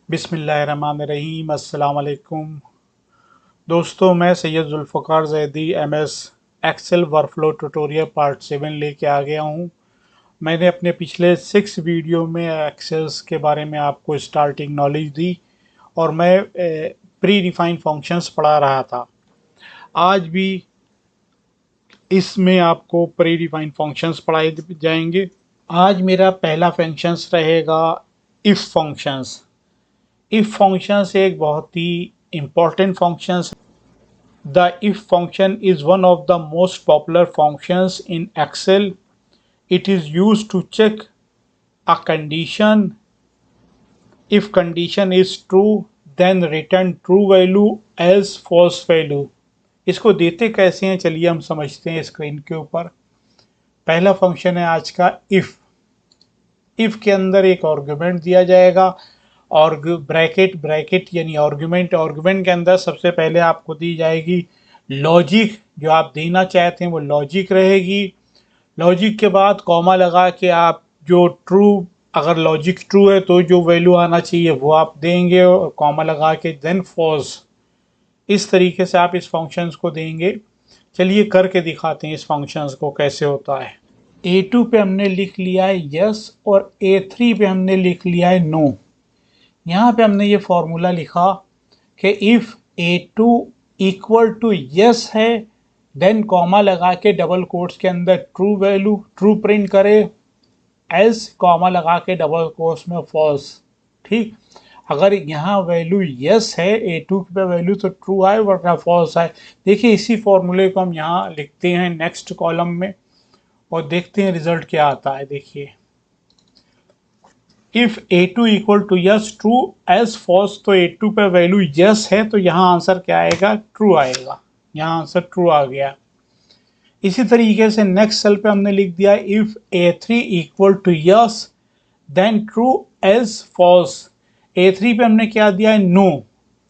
बिस्मिल्लाहिर्रहमानिर्रहीम। अस्सलाम वालेकुम दोस्तों, मैं Syed Zulfiqar Zaidi MS Excel workflow tutorial part 7 लेके आ गया हूँ। मैंने अपने पिछले 6 वीडियो में एक्सेल्स के बारे में आपको स्टार्टिंग नॉलेज दी और मैं प्री डिफाइंड फंक्शंस पढ़ा रहा था। आज भी इसमें आपको प्री डिफाइंड फंक्शंस पढ़ाए जाएंगे। आज मेरा पहला फंक्शंस रहेगा इफ़ फंक्शंस। इफ फंक्शंस एक बहुत ही important functions. The if function is one of the most popular functions in Excel. It is used to check a condition. If condition is true, then return true value else false value. इसको देते कैसे हैं, चलिए हम समझते हैं screen के ऊपर। पहला फंक्शन है आज का इफ। इफ के अंदर एक आर्गुमेंट दिया जाएगा और ब्रैकेट ब्रैकेट यानी आर्गुमेंट के अंदर सबसे पहले आपको दी जाएगी लॉजिक। जो आप देना चाहते हैं वो लॉजिक रहेगी। लॉजिक के बाद कॉमा लगा के आप जो ट्रू, अगर लॉजिक ट्रू है तो जो वैल्यू आना चाहिए वो आप देंगे और कॉमा लगा के देन फॉल्स। इस तरीके से आप इस फंक्शंस को देंगे। चलिए करके दिखाते हैं इस फंक्शंस को कैसे होता है। A2 पे हमने लिख लिया है यस और A3 पे हमने लिख लिया है नो। यहाँ पे हमने ये फॉर्मूला लिखा कि if A2 equal to yes है देन कॉमा लगा के डबल कोट्स के अंदर ट्रू वैल्यू ट्रू प्रिंट करे, एल्स कॉमा लगा के डबल कोट्स में फॉल्स। ठीक, अगर यहाँ वैल्यू यस है A2 पे वैल्यू तो ट्रू आए वरना फॉल्स आए। देखिए इसी फॉर्मूले को हम यहाँ लिखते हैं नेक्स्ट कॉलम में और देखते हैं रिजल्ट क्या आता है। देखिए if A2 equal to yes true else false, तो A2 पे वैल्यू यस है तो यहाँ आंसर क्या आएगा, ट्रू आएगा। यहाँ आंसर ट्रू आ गया। इसी तरीके से नेक्स्ट सेल पे हमने लिख दिया if A3 equal to yes then true else false. A3 पे हमने क्या दिया है, नो।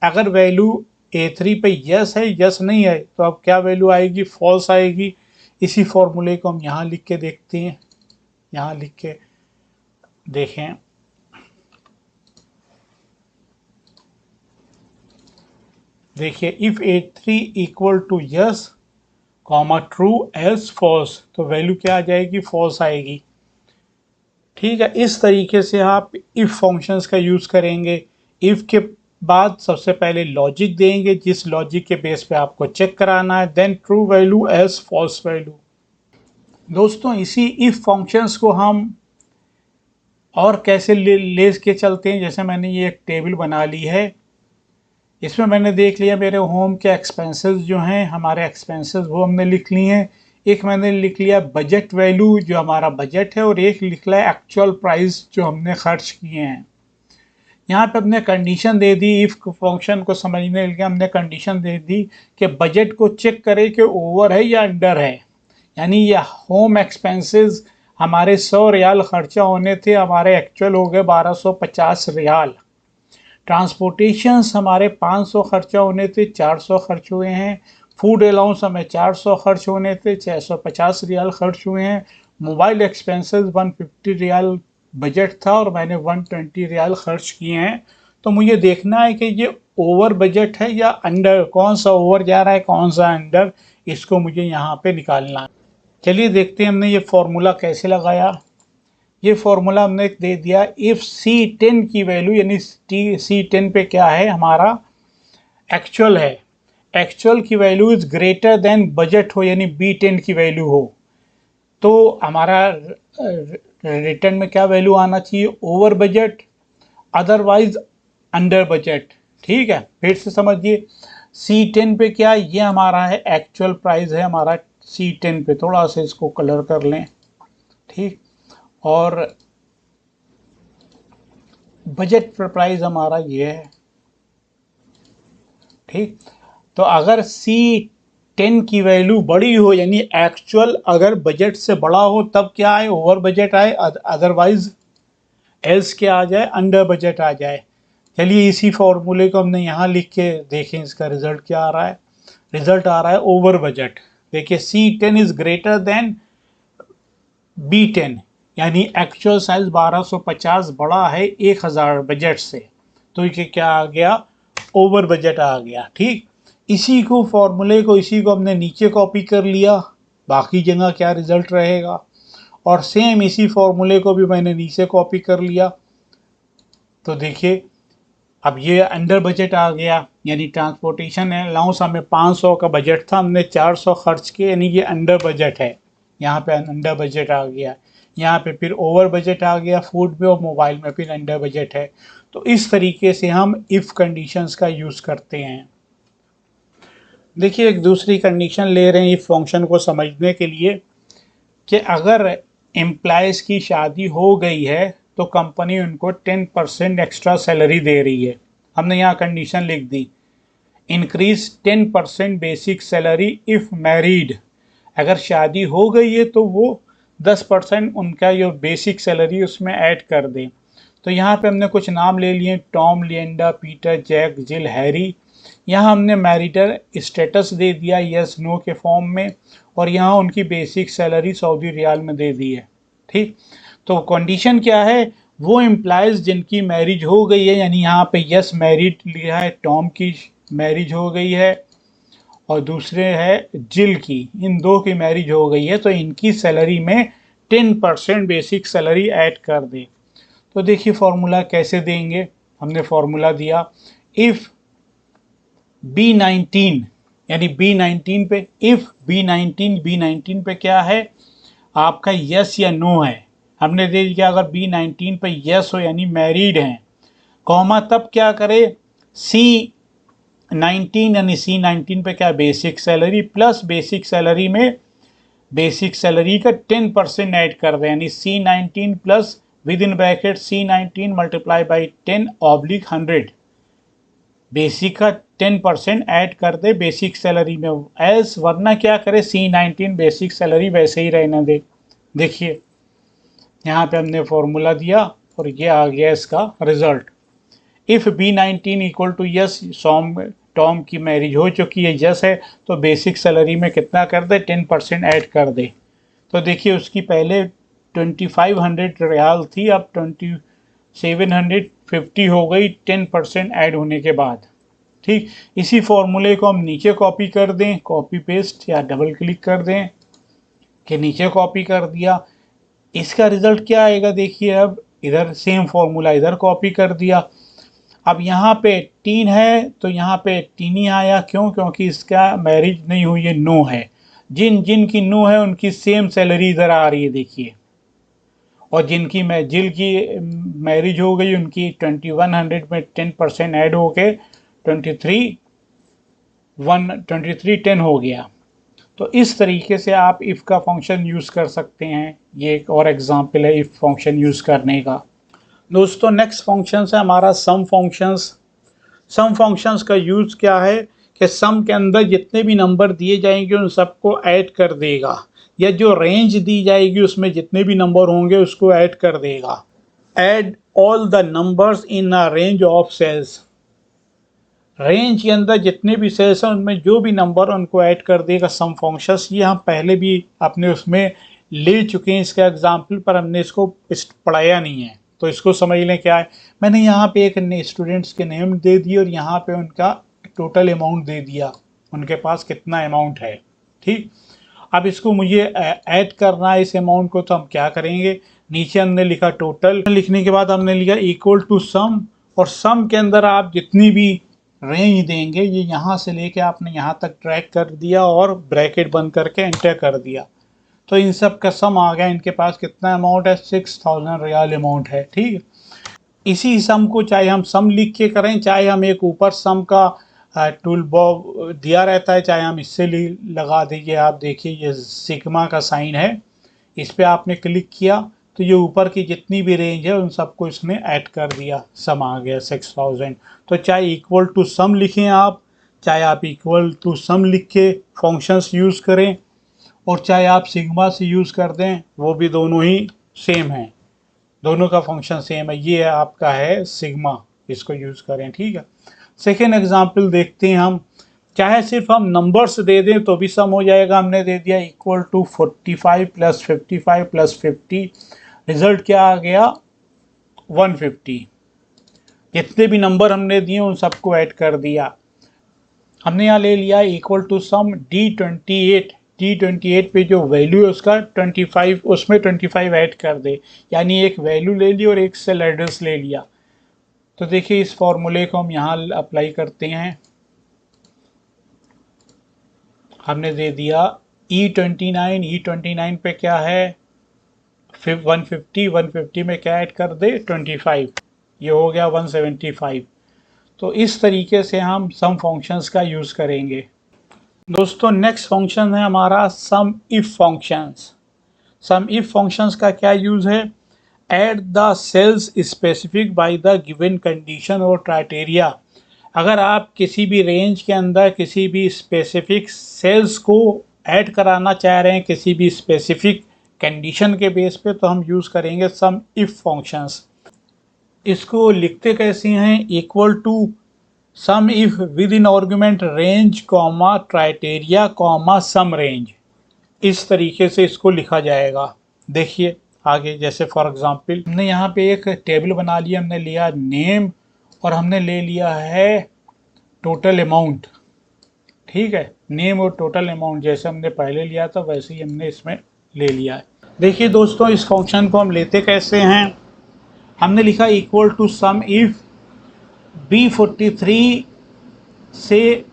अगर वैल्यू A3 पे यस है, यस नहीं है, तो अब क्या वैल्यू आएगी, फॉल्स आएगी। इसी फॉर्मूले को हम यहाँ लिख के देखते हैं। यहाँ लिख के देखें, देखिए if A3 equal to yes comma true else false, तो वैल्यू क्या आ जाएगी, फॉल्स आएगी। ठीक है, इस तरीके से आप इफ फंक्शंस का यूज़ करेंगे। इफ के बाद सबसे पहले लॉजिक देंगे, जिस लॉजिक के बेस पे आपको चेक कराना है, then true value else false value. दोस्तों इसी इफ फंक्शंस को हम और कैसे ले के चलते हैं। जैसे मैंने ये एक टेबल बना ली है, इसमें मैंने देख लिया मेरे होम के एक्सपेंसेस जो हैं, हमारे एक्सपेंसेस वो हमने लिख लिए हैं। एक मैंने लिख लिया बजट वैल्यू जो हमारा बजट है और एक लिख लिया एक्चुअल प्राइस जो हमने खर्च किए हैं। यहाँ पे हमने condition they the, if function को समझने के लिए हमने कंडीशन दे दी कि बजट को चेक करे कि ओवर है या अंडर है। यानी ये होम एक्सपेंसेस हमारे 100 रियाल खर्चा होने थे, हमारे एक्चुअल हो गए 1250 रियाल। ट्रांसपोर्टेशंस हमारे 500 खर्चा होने थे, 400 खर्च हुए हैं। फूड अलाउंस हमें 400 खर्च होने थे, 650 रियाल खर्च हुए हैं। मोबाइल एक्सपेंसेस 150 रियाल बजट था और मैंने 120 रियाल खर्च किए हैं। तो मुझे देखना है कि ये ओवर बजट है या अंडर, कौन सा ओवर जा रहा है कौन सा अंडर, इसको मुझे यहाँ पे निकालना है। चलिए देखते हैं हमने ये फॉर्मूला कैसे लगाया। ये फॉर्मूला हमने दे दिया इफ C10 की वैल्यू, यानी C10 पे क्या है, हमारा एक्चुअल है। एक्चुअल की value is greater than budget हो, यानी B10 की वैल्यू हो, तो हमारा रिटर्न में क्या वैल्यू आना चाहिए, over budget, otherwise under budget. ठीक है, फिर से समझिए C10 पे क्या, ये हमारा है एक्चुअल प्राइस है हमारा C10 पे। थोड़ा सा इसको कलर कर लें, ठीक, और बजट प्राइस हमारा ये है। ठीक, तो अगर C10 की वैल्यू बड़ी हो, यानी एक्चुअल अगर बजट से बड़ा हो, तब क्या आए, ओवर बजट आए, अदरवाइज एल्स क्या आ जाए, अंडर बजट आ जाए। चलिए इसी फॉर्मूले को हमने यहाँ लिख के देखें इसका रिजल्ट क्या आ रहा है। रिजल्ट आ रहा है ओवर बजट। देखिए C10 is greater than B10, यानी एक्चुअल साइज 1250 बड़ा है 1000 बजट से, तो ये क्या आ गया, ओवर बजट आ गया। ठीक, इसी को फॉर्मूले को इसी को हमने नीचे कॉपी कर लिया, बाकी जगह क्या रिजल्ट रहेगा, और सेम इसी फॉर्मूले को भी मैंने नीचे कॉपी कर लिया। तो देखिए अब ये अंडर बजट आ गया, यानी ट्रांसपोर्टेशन अलाउंस हमें 500 का बजट था, हमने 400 खर्च किए, यानी ये अंडर बजट है। यहाँ पे अंडर बजट आ गया, यहाँ पे फिर ओवर बजट आ गया फूड में, और मोबाइल में फिर अंडर बजट है। तो इस तरीके से हम इफ़ कंडीशंस का यूज़ करते हैं। देखिए एक दूसरी कंडीशन ले रहे हैं इफ फंक्शन को समझने के लिए, कि अगर एम्प्लॉयज़ की शादी हो गई है तो कंपनी उनको 10% एक्स्ट्रा सैलरी दे रही है। हमने यहाँ कंडीशन लिख दी, increase 10% basic salary if married. अगर शादी हो गई है तो वो 10% उनका जो बेसिक सैलरी उसमें ऐड कर दें। तो यहाँ पे हमने कुछ नाम ले लिए, टॉम, लिएंडा, पीटर, जैक, जिल, हैरी। यहाँ हमने मैरिटल स्टेटस दे दिया यस नो के फॉर्म में, और यहाँ उनकी बेसिक सैलरी सऊदी रियाल में दे दी है। ठीक, तो कंडीशन क्या है, वो एम्प्लॉयज़ जिनकी मैरिज हो गई है, यानी यहाँ पे यस मैरिड लिखा है, टॉम की मैरिज हो गई है और दूसरे है जिल की, इन दो की मैरिज हो गई है, तो इनकी सैलरी में 10% बेसिक सैलरी ऐड कर दे। तो देखिए फॉर्मूला कैसे देंगे, हमने फॉर्मूला दिया इफ़ B19, यानी B19 पे इफ़ B19 पे क्या है आपका यस या नो है, हमने दे दिया अगर B19 पे यस हो यानी मैरिड हैं, कॉमा तब क्या करे C19, यानी C19 पे क्या basic salary plus basic salary में बेसिक सैलरी का 10% ऐड कर दें, यानी C19 plus with in bracket C19 multiply by 10/100, basic का 10% ऐड कर दे बेसिक सैलरी में, एल्स वरना क्या करे C19 बेसिक सैलरी वैसे ही रहने दे। देखिए यहाँ पे हमने फॉर्मूला दिया और ये आ गया इसका result, if B19 equal to yes, Tom की मैरिज हो चुकी है, यस है, तो बेसिक सैलरी में कितना कर दे 10% ऐड कर दे। तो देखिए उसकी पहले 2500 रियाल थी, अब 2750 हो गई 10% ऐड होने के बाद। ठीक, इसी फॉर्मूले को हम नीचे कॉपी कर दें, कॉपी पेस्ट या डबल क्लिक कर दें कि नीचे कॉपी कर दिया, इसका रिजल्ट क्या आएगा देखिए। अब इधर सेम फॉर्मूला इधर कॉपी कर दिया, अब यहाँ पे 3 है तो यहाँ पे 3 ही आया, क्यों, क्योंकि इसका मैरिज नहीं हुई है, नो है। जिन जिन की नो है उनकी सेम सैलरी इधर आ रही है देखिए, और जिनकी जिल की मैरिज हो गई उनकी 2100 में 10% ऐड हो के 2310 हो गया। तो इस तरीके से आप इफ़ का फंक्शन यूज़ कर सकते हैं। ये एक और एग्जांपल है इफ़ फंक्शन यूज़ करने का। दोस्तों नेक्स्ट फंक्शन है हमारा सम फंक्शंस। सम फंक्शंस का यूज़ क्या है कि सम के अंदर जितने भी नंबर दिए जाएंगे उन सबको ऐड कर देगा, या जो रेंज दी जाएगी उसमें जितने भी नंबर होंगे उसको ऐड कर देगा। Add all the numbers in a range of cells, range के अंदर जितने भी सेल्स हैं उनमें जो भी नंबर उनको ऐड कर देगा सम फंक्शंस। ये हम पहले भी अपने उसमें ले चुके हैं इसका एग्जाम्पल, पर हमने इसको पढ़ाया नहीं है, तो इसको समझ लें क्या है। मैंने यहाँ पे एक स्टूडेंट्स के नेम दे दिए और यहाँ पे उनका टोटल अमाउंट दे दिया, उनके पास कितना अमाउंट है। ठीक, अब इसको मुझे ऐड करना है इस अमाउंट को, तो हम क्या करेंगे, नीचे हमने लिखा टोटल, लिखने के बाद हमने लिखा इक्वल टू सम, और सम के अंदर आप जितनी भी रेंज देंगे ये यहाँ से लेके आपने यहाँ तक ट्रैक कर दिया और ब्रैकेट बंद करके एंटर कर दिया, तो इन सब का सम आ गया। इनके पास कितना अमाउंट है, 6000 रियाल अमाउंट है। ठीक, इसी सम को चाहे हम सम लिख के करें, चाहे हम एक ऊपर सम का टूल बॉक्स दिया रहता है, चाहे हम इससे लगा दीजिए। आप देखिए ये सिग्मा का साइन है, इस पर आपने क्लिक किया तो ये ऊपर की जितनी भी रेंज है उन सबको इसने ऐड कर दिया, सम आ गया 6000। तो चाहे इक्वल टू सम लिखें आप, चाहे आप इक्वल टू सम लिख के फंक्शंस यूज़ करें, और चाहे आप सिग्मा से यूज़ कर दें, वो भी दोनों ही सेम है, दोनों का फंक्शन सेम है। ये आपका है सिग्मा, इसको यूज़ करें। ठीक है, सेकेंड एग्जाम्पल देखते हैं हम, चाहे सिर्फ हम नंबर्स दे दें तो भी सम हो जाएगा। हमने दे दिया equal to 45 plus 55 plus 50, result क्या आ गया 150। जितने भी नंबर हमने दिए उन सबको ऐड कर दिया। हमने यहाँ ले लिया इक्वल टू सम D28 पे जो वैल्यू है उसका 25, उसमें 25 ऐड कर दे, यानी एक वैल्यू ले ली और एक सेल एड्रेस ले लिया। तो देखिए इस फॉर्मूले को हम यहाँ अप्लाई करते हैं। हमने दे दिया E29 पे क्या है 150 में क्या ऐड कर दे 25, ये हो गया 175। तो इस तरीके से हम सम फंक्शंस का यूज़ करेंगे। दोस्तों नेक्स्ट फंक्शन है हमारा sum if functions. Sum if functions का क्या यूज़ है, add the cells specific by the given condition और क्राइटेरिया। अगर आप किसी भी रेंज के अंदर किसी भी स्पेसिफिक सेल्स को ऐड कराना चाह रहे हैं किसी भी स्पेसिफिक कंडीशन के बेस पे, तो हम यूज़ करेंगे सम इफ फंक्शंस। इसको लिखते कैसे हैं, equal to sum if within argument range comma criteria comma sum range, इस तरीके से इसको लिखा जाएगा। देखिए आगे, जैसे फॉर एग्जांपल हमने यहाँ पे एक टेबल बना लिया, हमने लिया नेम और हमने ले लिया है टोटल अमाउंट। ठीक है, नेम और टोटल अमाउंट जैसे हमने पहले लिया था वैसे ही हमने इसमें ले लिया है। देखिए दोस्तों इस फंक्शन को हम लेते कैसे हैं, हमने लिखा equal to sum if B43 से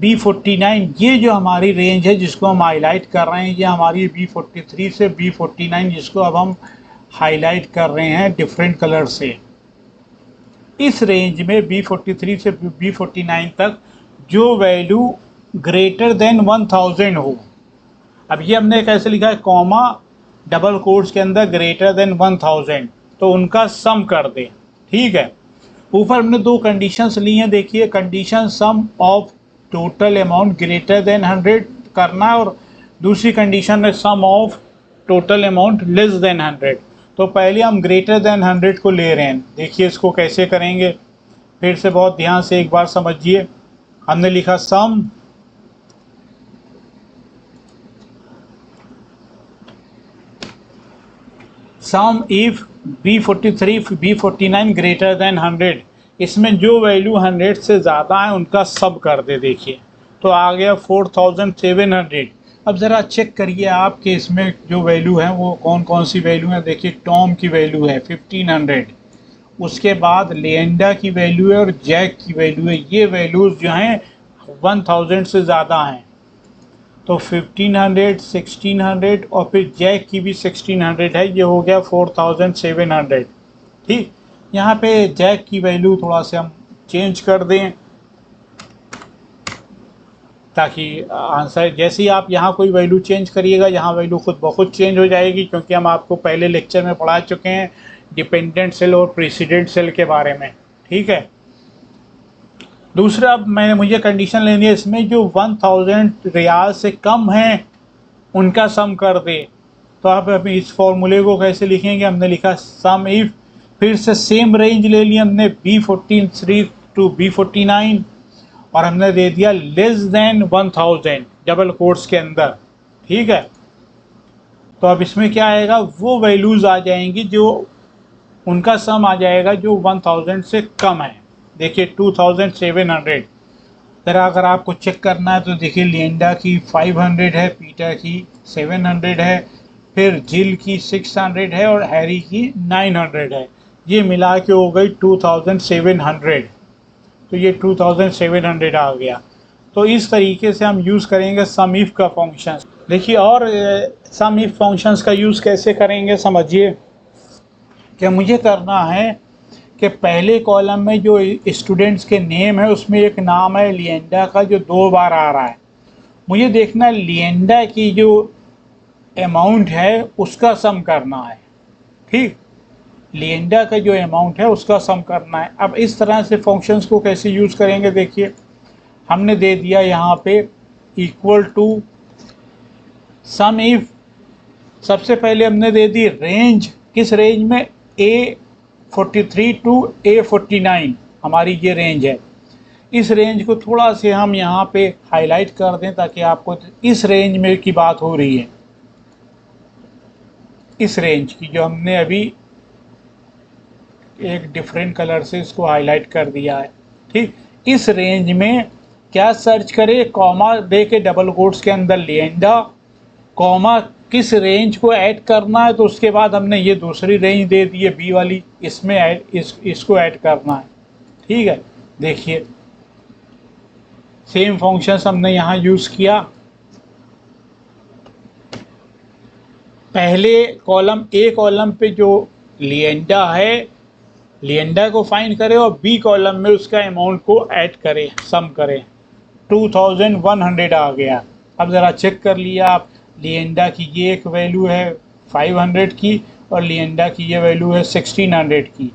B49, ये जो हमारी रेंज है जिसको हम हाईलाइट कर रहे हैं, ये हमारी B43 से B49 जिसको अब हम हाईलाइट कर रहे हैं डिफरेंट कलर से। इस रेंज में B43 से B49 तक जो वैल्यू ग्रेटर देन 1000 हो, अब ये हमने कैसे लिखा है, कॉमा डबल कोट्स के अंदर ग्रेटर देन 1000, तो उनका सम कर दे। ठीक है, ऊपर हमने दो कंडीशंस ली हैं। देखिए condition sum of total amount greater than 100 करना है और दूसरी कंडीशन है sum of total amount less than 100। तो पहले हम ग्रेटर देन 100 को ले रहे हैं। देखिए इसको कैसे करेंगे, फिर से बहुत ध्यान से एक बार समझिए। हमने लिखा सम if B43 B49 greater than 100, इसमें जो वैल्यू 100 से ज़्यादा है उनका सब कर दे। देखिए तो आ गया 4700। अब ज़रा चेक करिए आपके इसमें जो वैल्यू है वो कौन कौन सी वैल्यू है। देखिए टॉम की वैल्यू है 1500, उसके बाद लिएंडा की वैल्यू है और जैक की वैल्यू है। ये वैल्यूज़ जो हैं 1000 से ज़्यादा हैं, तो 1500 1600 और फिर जैक की भी 1600 है, ये हो गया 4700। ठीक, यहाँ पे जैक की वैल्यू थोड़ा सा हम चेंज कर दें ताकि आंसर, जैसे ही आप यहाँ कोई वैल्यू चेंज करिएगा यहाँ वैल्यू खुद ब खुद चेंज हो जाएगी, क्योंकि हम आपको पहले लेक्चर में पढ़ा चुके हैं डिपेंडेंट सेल और प्रेसिडेंट सेल के बारे में। ठीक है, दूसरा अब मुझे कंडीशन लेनी है, इसमें जो 1000 रियाल से कम हैं उनका सम कर दे। तो आप अभी इस फॉर्मूले को कैसे लिखेंगे, हमने लिखा सम इफ, फिर से सेम रेंज ले ली हमने B43 टू B49 और हमने दे दिया लेस देन 1000 डबल कोट्स के अंदर। ठीक है, तो अब इसमें क्या आएगा, वो वैल्यूज़ आ जाएंगी जो उनका सम आ जाएगा जो 1000 से कम है। देखिए 2700। ज़रा अगर आपको चेक करना है तो देखिए लिएंडा की 500 है, पीटर की 700 है, फिर जिल की 600 है और हैरी की 900 है। ये मिला के हो गई 2700, तो ये 2700 आ गया। तो इस तरीके से हम यूज़ करेंगे सम इफ का फंक्शन। देखिए और सम इफ फंक्शंस का यूज़ कैसे करेंगे समझिए। कि मुझे करना है कि पहले कॉलम में जो स्टूडेंट्स के नेम है उसमें एक नाम है लिएंडा का जो 2 बार आ रहा है। मुझे देखना लिएंडा की जो अमाउंट है उसका सम करना है। ठीक, लिएंडा का जो अमाउंट है उसका सम करना है। अब इस तरह से फंक्शंस को कैसे यूज़ करेंगे, देखिए हमने दे दिया यहाँ पे इक्वल टू सम इफ, सबसे पहले हमने दे दी रेंज, किस रेंज में, A43 टू A49 हमारी ये रेंज है। इस रेंज को थोड़ा से हम यहाँ पे हाईलाइट कर दें ताकि आपको इस रेंज में की बात हो रही है, इस रेंज की जो हमने अभी एक डिफरेंट कलर से इसको हाईलाइट कर दिया है। ठीक, इस रेंज में क्या सर्च करें, कॉमा दे के डबल कोट्स के अंदर लिएंडा, कॉमा किस रेंज को ऐड करना है, तो उसके बाद हमने ये दूसरी रेंज दे दी है बी वाली, इसमें ऐड इसको ऐड करना है। ठीक है, देखिए सेम फंक्शंस हमने यहाँ यूज़ किया। पहले कॉलम ए कॉलम पे जो लिएंडा है, लिएंडा को फाइंड करें और बी कॉलम में उसका अमाउंट को ऐड करें, सम करें। 2100 आ गया। अब ज़रा चेक कर लिया आप, लिएंडा की ये एक वैल्यू है 500 की और लिएंडा की ये वैल्यू है 1600 की,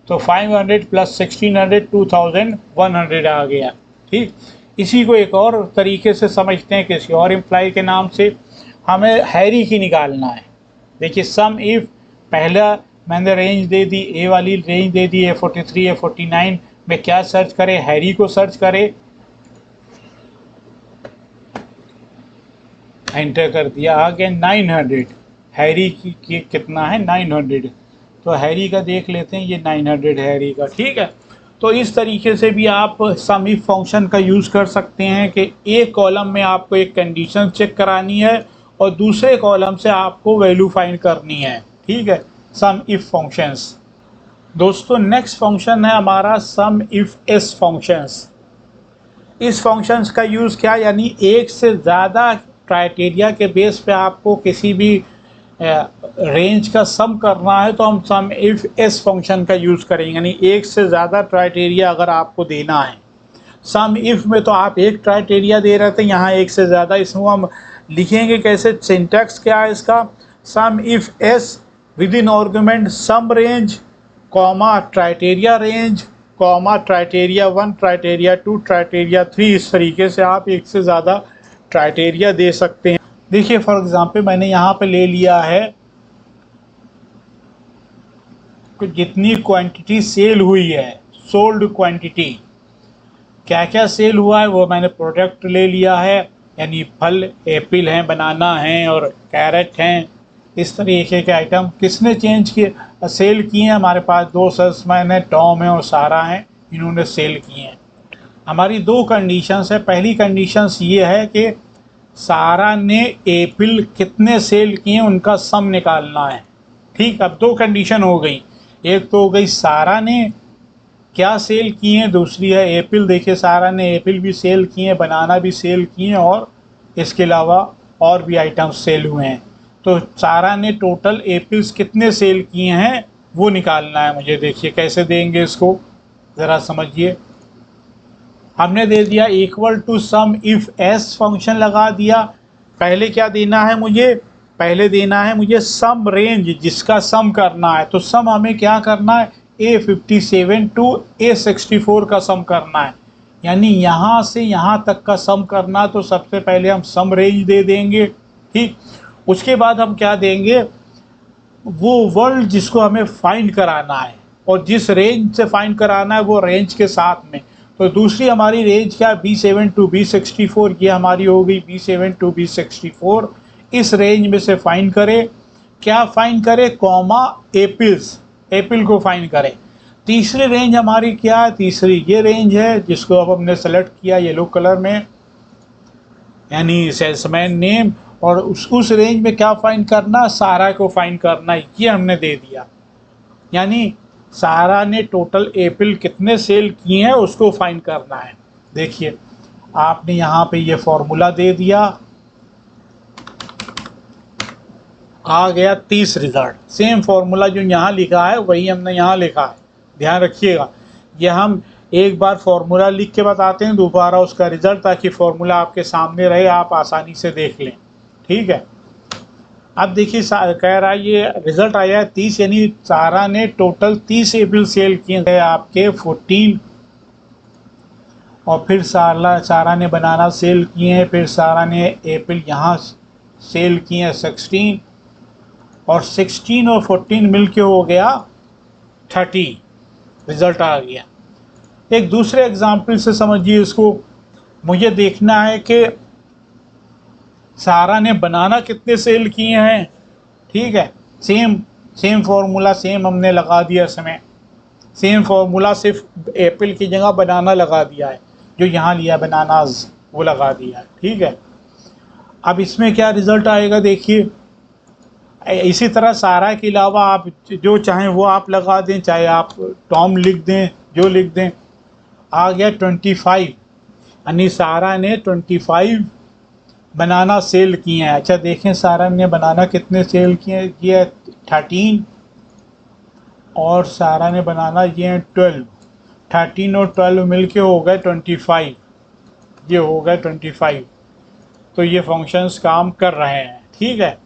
तो 500 प्लस 1600 2100 आ गया। ठीक, इसी को एक और तरीके से समझते हैं, किसी और इम्प्लाई के नाम से। हमें हैरी की निकालना है। देखिए सम इफ, पहला मैंने रेंज दे दी, ए वाली रेंज दे दी A43 A49 में क्या सर्च करें, हैरी को सर्च करें, एंटर कर दिया, आ गया 900। हैरी की कितना है 900, तो हैरी का देख लेते हैं, ये 900 हैरी का। ठीक है, तो इस तरीके से भी आप सम इफ फंक्शन का यूज़ कर सकते हैं कि एक कॉलम में आपको एक कंडीशन चेक करानी है और दूसरे कॉलम से आपको वैल्यू फाइंड करनी है। ठीक है, सम इफ फंक्शंस। दोस्तों नेक्स्ट फंक्शन है हमारा सम इफ एस फंक्शंस। इस फंक्शंस का यूज़ क्या, यानी एक से ज़्यादा क्राइटेरिया के बेस पे आपको किसी भी रेंज का सम करना है तो हम सम इफ एस फंक्शन का यूज़ करेंगे। यानी एक से ज़्यादा क्राइटेरिया अगर आपको देना है, सम इफ में तो आप एक क्राइटेरिया दे रहे थे, यहाँ एक से ज़्यादा, इसमें हम लिखेंगे कैसे, सिंटैक्स क्या है इसका, sum if s within argument sum range comma criteria range comma criteria 1 criteria 2 criteria 3। इस तरीके से आप एक से ज़्यादा क्राइटेरिया दे सकते हैं। देखिए फॉर एग्जांपल मैंने यहाँ पे ले लिया है कि जितनी क्वांटिटी सेल हुई है, सोल्ड क्वांटिटी, क्या क्या सेल हुआ है वो मैंने प्रोडक्ट ले लिया है, यानी फल, एप्पल हैं, बनाना हैं और कैरेट हैं। इस तरीके के आइटम किसने चेंज किए, सेल किए हैं, हमारे पास दो सेल्समैन हैं, टॉम है और सारा हैं, इन्होंने सेल किए हैं। हमारी दो कंडीशंस है। पहली कंडीशंस ये है कि सारा ने एप्पल कितने सेल किए उनका सम निकालना है। ठीक, अब दो कंडीशन हो गई, एक तो हो गई सारा ने क्या सेल किए हैं, दूसरी है एप्पल। देखिए सारा ने एप्पल भी सेल किए हैं, बनाना भी सेल किए हैं और इसके अलावा और भी आइटम्स सेल हुए हैं। तो सारा ने टोटल एप्पल्स कितने सेल किए हैं वो निकालना है मुझे। देखिए कैसे देंगे इसको, ज़रा समझिए। हमने दे दिया equal to sum if S function लगा दिया। पहले क्या देना है मुझे, पहले देना है मुझे सम रेंज जिसका सम करना है। तो सम हमें क्या करना है, A57 टू A64 का सम करना है, यानी यहाँ से यहाँ तक का सम करना। तो सबसे पहले हम सम रेंज दे देंगे। ठीक, उसके बाद हम क्या देंगे, वो वर्ड जिसको हमें फाइंड कराना है और जिस रेंज से फाइंड कराना है वो रेंज के साथ में। तो दूसरी हमारी रेंज क्या है, B7 टू B64, ये हमारी हो गई B7 टू B64। इस रेंज में से फाइंड करें, क्या फाइंड करें, कॉमा एप्पल्स, एप्पल को फाइंड करें। तीसरी रेंज हमारी क्या है, तीसरी ये रेंज है जिसको अब हमने सेलेक्ट किया येलो कलर में, यानी सेल्समैन नेम, और उस रेंज में क्या फाइंड करना, सारा को फाइंड करना, ये हमने दे दिया। यानी सारा ने टोटल एप्पल कितने सेल किए हैं उसको फाइंड करना है। देखिए आपने यहाँ पे ये फॉर्मूला दे दिया, आ गया 30 रिजल्ट। सेम फॉर्मूला जो यहाँ लिखा है वही हमने यहाँ लिखा है, ध्यान रखिएगा। ये हम एक बार फॉर्मूला लिख के बताते हैं, दोबारा उसका रिजल्ट, ताकि फॉर्मूला आपके सामने रहे, आप आसानी से देख लें। ठीक है, अब देखिए कह रहा है ये रिजल्ट आया है 30, यानी सारा ने टोटल 30 एप्पल सेल किए हैं आपके 14, और फिर सारा ने बनाना सेल किए हैं, फिर सारा ने एप्पल यहाँ सेल किए हैं 16, और 16 और 14 मिलके हो गया 30, रिजल्ट आ गया। एक दूसरे एग्जाम्पल से समझिए इसको। मुझे देखना है कि सारा ने बनाना कितने सेल किए हैं। ठीक है, सेम फॉर्मूला सेम हमने लगा दिया इसमें। सेम फॉर्मूला, सिर्फ एप्पल की जगह बनाना लगा दिया है, जो यहाँ लिया बनानाज वो लगा दिया है। ठीक है, अब इसमें क्या रिज़ल्ट आएगा देखिए। इसी तरह सारा के अलावा आप जो चाहें वो आप लगा दें, चाहे आप टॉम लिख दें, जो लिख दें। आ गया 25, यानी सारा ने 25 बनाना सेल किए हैं। अच्छा देखें सारा ने बनाना कितने सेल किए हैं, ये 13 और सारा ने बनाना ये हैं 12। 13 और 12 मिलके हो गए 25, ये हो गए 25। तो ये फंक्शंस काम कर रहे हैं। ठीक है,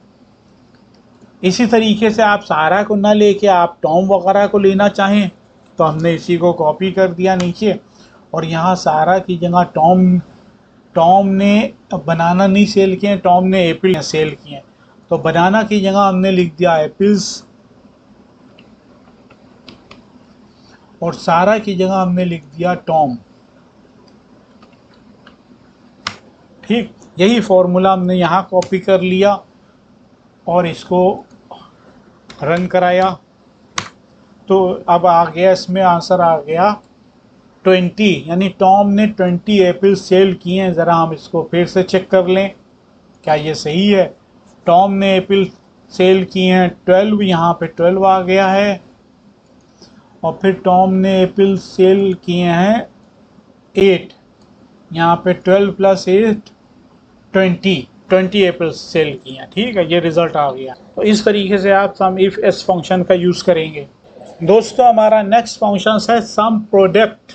इसी तरीके से आप सारा को ना लेके आप टॉम वगैरह को लेना चाहें तो हमने इसी को कॉपी कर दिया नीचे, और यहाँ सारा की जगह टॉम ने बनाना नहीं सेल किए, टॉम ने एप्पल सेल किए। तो बनाना की जगह हमने लिख दिया एप्पल्स, और सारा की जगह हमने लिख दिया टॉम। ठीक, यही फॉर्मूला हमने यहाँ कॉपी कर लिया और इसको रन कराया। तो अब आ गया, इसमें आंसर आ गया 20, यानी टॉम ने 20 एप्पल सेल किए हैं। ज़रा हम इसको फिर से चेक कर लें, क्या ये सही है। टॉम ने एप्पल सेल किए हैं 12, यहाँ पे 12 आ गया है। और फिर टॉम ने एप्पल सेल किए हैं 8, यहाँ पे 12 + 8 20 एप्पल सेल किए हैं। ठीक है, ये रिज़ल्ट आ गया। तो इस तरीके से आप सम इफ एस फंक्शन का यूज़ करेंगे। दोस्तों हमारा नेक्स्ट फंक्शन है सम प्रोडक्ट,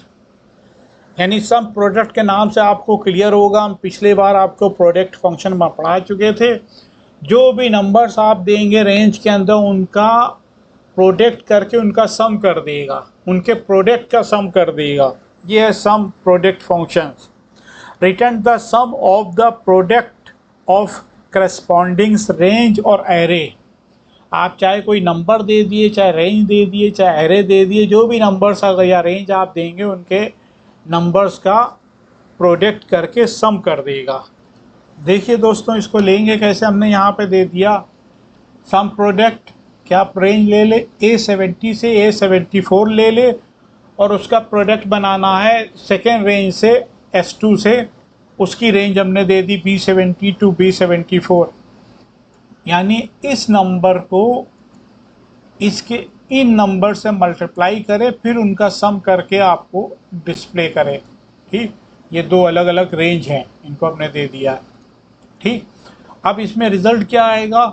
यानी सम प्रोडक्ट के नाम से आपको क्लियर होगा, हम पिछले बार आपको प्रोडक्ट फंक्शन में पढ़ा चुके थे। जो भी नंबर्स आप देंगे रेंज के अंदर, उनका प्रोडक्ट करके उनका सम कर देगा, उनके प्रोडक्ट का सम कर देगा। ये है sum product functions. Return the sum of the product of corresponding range और एरे। आप चाहे कोई नंबर दे दिए, चाहे रेंज दे दिए, चाहे एरे दे दिए, जो भी नंबर्स अगर या रेंज आप देंगे उनके नंबर्स का प्रोडक्ट करके सम कर देगा। देखिए दोस्तों इसको लेंगे कैसे, हमने यहाँ पे दे दिया सम प्रोडक्ट, क्या आप रेंज ले ले A70 से A74 ले ले, और उसका प्रोडक्ट बनाना है सेकेंड रेंज से S2 से, उसकी रेंज हमने दे दी B70 to B74। यानी इस नंबर को इसके इन नंबर से मल्टीप्लाई करें, फिर उनका सम करके आपको डिस्प्ले करें। ठीक, ये दो अलग अलग रेंज हैं, इनको हमने दे दिया। ठीक, अब इसमें रिज़ल्ट क्या आएगा,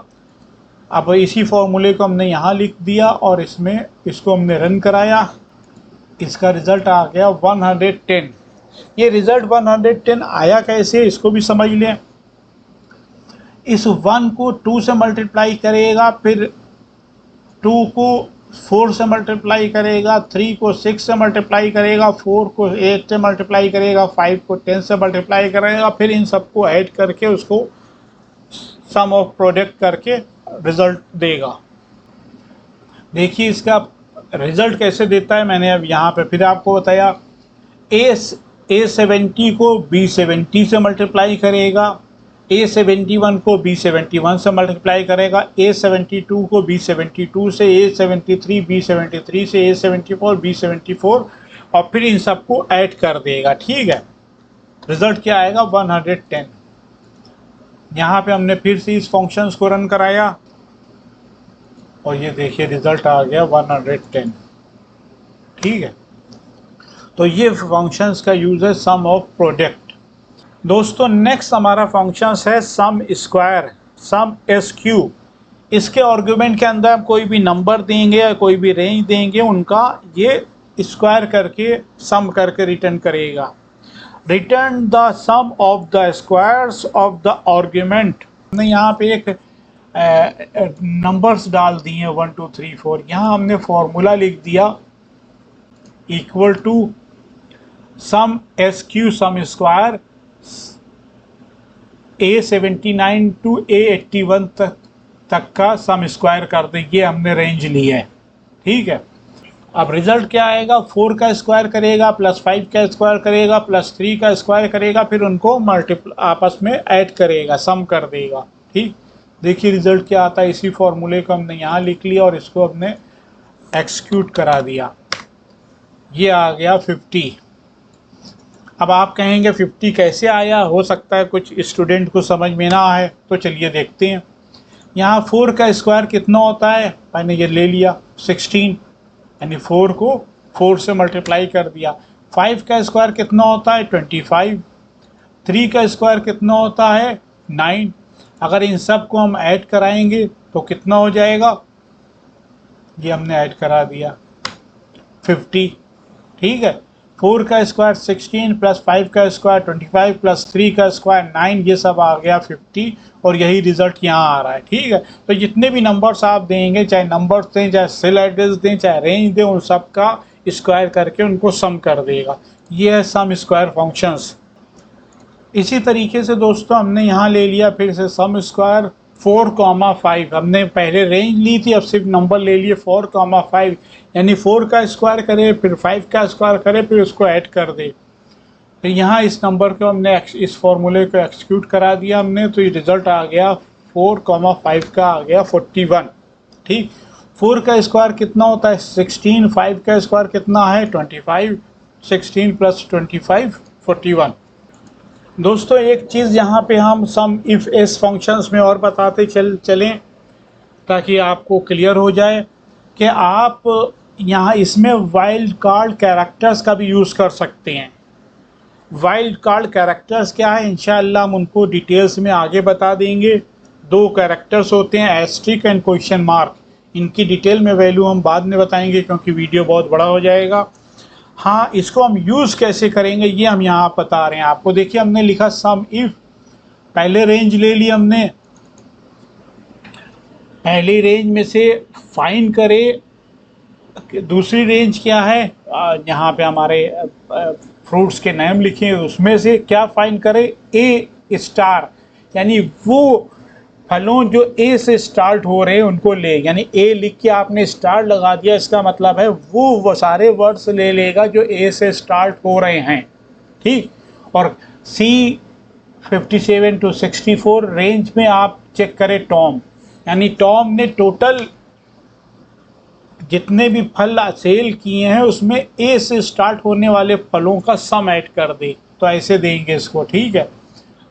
अब इसी फॉर्मूले को हमने यहाँ लिख दिया और इसमें इसको हमने रन कराया। इसका रिज़ल्ट आ गया 110। ये रिज़ल्ट 110 आया कैसे, इसको भी समझ लें। इस 1 को 2 से मल्टीप्लाई करेगा, फिर 2 को 4 से मल्टीप्लाई करेगा, 3 को 6 से मल्टीप्लाई करेगा, 4 को 8 से मल्टीप्लाई करेगा, 5 को 10 से मल्टीप्लाई करेगा, फिर इन सबको ऐड करके उसको सम ऑफ प्रोडक्ट करके रिज़ल्ट देगा। देखिए इसका रिज़ल्ट कैसे देता है, मैंने अब यहाँ पे फिर आपको बताया। A70 को B70 से मल्टीप्लाई करेगा, A71 को B71 से मल्टीप्लाई करेगा, A72 को B72 से, A73 B73 से, A74 B74, और फिर इन सबको ऐड कर देगा। ठीक है, रिज़ल्ट क्या आएगा 110। यहाँ पे हमने फिर से इस फंक्शंस को रन कराया और ये देखिए रिज़ल्ट आ गया 110। ठीक है, तो ये फंक्शंस का यूज़ है सम ऑफ प्रोडक्ट। दोस्तों नेक्स्ट हमारा फंक्शंस है सम स्क्वायर, सम SQ। इसके आर्गुमेंट के अंदर हम कोई भी नंबर देंगे या कोई भी रेंज देंगे, उनका ये स्क्वायर करके सम करके रिटर्न करेगा। Return the sum of the squares of the argument. हमने यहाँ पे एक नंबर्स डाल दिए 1 2 3 4। यहाँ हमने फॉर्मूला लिख दिया equal to sum SQ sum square A79 to A81 तक का सम स्क्वायर कर देंगे, हमने रेंज ली है। ठीक है, अब रिजल्ट क्या आएगा, 4 का स्क्वायर करेगा, +5 का स्क्वायर करेगा, +3 का स्क्वायर करेगा, फिर उनको आपस में ऐड करेगा, सम कर देगा। ठीक, देखिए रिजल्ट क्या आता है। इसी फॉर्मूले को हमने यहाँ लिख लिया और इसको हमने एक्सिक्यूट करा दिया। ये आ गया 50। अब आप कहेंगे 50 कैसे आया, हो सकता है कुछ स्टूडेंट को समझ में ना आए, तो चलिए देखते हैं। यहाँ 4 का स्क्वायर कितना होता है, मैंने ये ले लिया 16, यानी 4 को 4 से मल्टीप्लाई कर दिया। 5 का स्क्वायर कितना होता है 25। 3 का स्क्वायर कितना होता है 9। अगर इन सब को हम ऐड कराएंगे तो कितना हो जाएगा, ये हमने ऐड करा दिया 50। ठीक है, 4 का स्क्वायर 16 प्लस 5 का स्क्वायर 25 प्लस 3 का स्क्वायर 9, ये सब आ गया 50, और यही रिजल्ट यहाँ आ रहा है। ठीक है, तो जितने भी नंबर्स आप देंगे, चाहे नंबर्स दें, चाहे सेल एड्रेस दें, चाहे रेंज दें, उन सब का स्क्वायर करके उनको सम कर देगा। ये है सम स्क्वायर फंक्शंस। इसी तरीके से दोस्तों हमने यहाँ ले लिया फिर से सम स्क्वायर 4,5। हमने पहले रेंज ली थी, अब सिर्फ नंबर ले लिए 4,5, यानी 4 का स्क्वायर करे, फिर 5 का स्क्वायर करे, फिर उसको ऐड कर दे। फिर यहाँ इस नंबर को हमने इस फॉर्मूले को एक्सिक्यूट करा दिया हमने, तो ये रिजल्ट आ गया 4,5 का आ गया 41। ठीक, 4 का स्क्वायर कितना होता है 16, 5 का स्क्वायर कितना है 25, 16 प्लस 25 41। दोस्तों एक चीज़ यहाँ पे हम सम इफ़ एस फंक्शंस में और बताते चलें ताकि आपको क्लियर हो जाए कि आप यहाँ इसमें वाइल्ड कार्ड कैरेक्टर्स का भी यूज़ कर सकते हैं। वाइल्ड कार्ड कैरेक्टर्स क्या है, इंशाअल्लाह हम उनको डिटेल्स में आगे बता देंगे। 2 कैरेक्टर्स होते हैं, एस्ट्रिक एंड क्वेश्चन मार्क। इनकी डिटेल में वैल्यू हम बाद में बताएंगे क्योंकि वीडियो बहुत बड़ा हो जाएगा। हाँ, इसको हम यूज़ कैसे करेंगे ये हम यहाँ बता रहे हैं आपको। देखिए हमने लिखा सम इफ, पहले रेंज ले ली हमने, पहली रेंज में से फाइंड करे। दूसरी रेंज क्या है, यहाँ पे हमारे फ्रूट्स के नेम लिखे हैं, उसमें से क्या फाइंड करे ए स्टार, यानी वो फलों जो ए से स्टार्ट हो रहे हैं उनको ले, यानी ए लिख के आपने स्टार लगा दिया, इसका मतलब है वो सारे वर्ड्स ले लेगा जो ए से स्टार्ट हो रहे हैं। ठीक, और सी 57 to 64 रेंज में आप चेक करें टॉम, यानी टॉम ने टोटल जितने भी फल सेल किए हैं उसमें ए से स्टार्ट होने वाले फलों का सम ऐड कर दे, तो ऐसे देंगे इसको। ठीक है,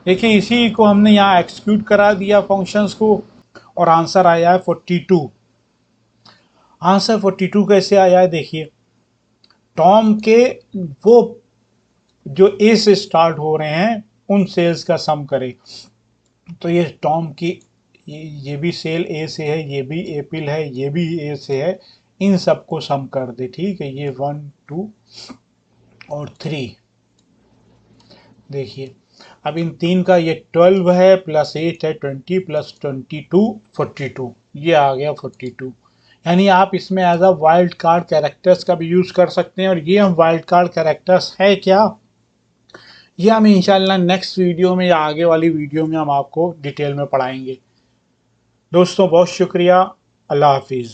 देखिए इसी को हमने यहाँ एक्सिक्यूट करा दिया फंक्शंस को, और आंसर आया है 42। आंसर 42 कैसे आया है, देखिए टॉम के वो जो ए से स्टार्ट हो रहे हैं उन सेल्स का सम करे, तो ये टॉम की ये भी सेल ए से है, ये भी एप्पल है, ये भी ए से है, इन सबको सम कर दे। ठीक है, ये 1 2 और 3। देखिए अब इन 3 का ये 12 है प्लस 8 है 20 प्लस 22 42, ये आ गया 42। यानी आप इसमें as a wild card characters का भी यूज़ कर सकते हैं। और ये हम वाइल्ड कार्ड कैरेक्टर्स है क्या, ये हम इंशाल्लाह नेक्स्ट वीडियो में या आगे वाली वीडियो में हम आपको डिटेल में पढ़ाएंगे। दोस्तों बहुत शुक्रिया, अल्लाह हाफिज़।